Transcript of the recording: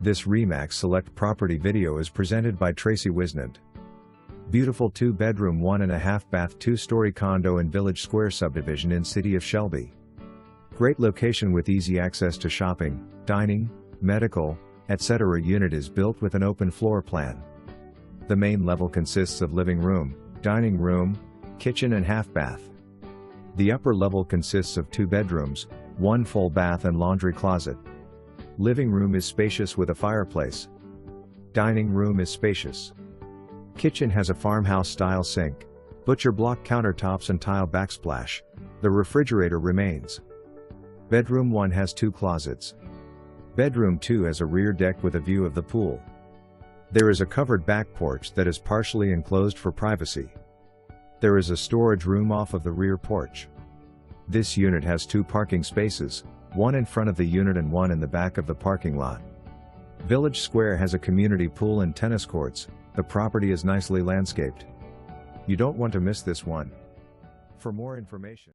This Remax Select Property video is presented by Tracy Wisnant. Beautiful 2-bedroom 1.5 bath 2-story condo in Village Square subdivision in City of Shelby. Great location with easy access to shopping, dining, medical, etc. Unit is built with an open floor plan. The main level consists of living room, dining room, kitchen and half bath. The upper level consists of 2 bedrooms, 1 full bath and laundry closet. Living room is spacious with a fireplace. Dining room is spacious. Kitchen has a farmhouse-style sink, butcher block countertops and tile backsplash. The refrigerator remains. Bedroom 1 has 2 closets. Bedroom 2 has a rear deck with a view of the pool. There is a covered back porch that is partially enclosed for privacy. There is a storage room off of the rear porch. This unit has 2 parking spaces, one in front of the unit and one in the back of the parking lot. Village Square has a community pool and tennis courts. The property is nicely landscaped. You don't want to miss this one. For more information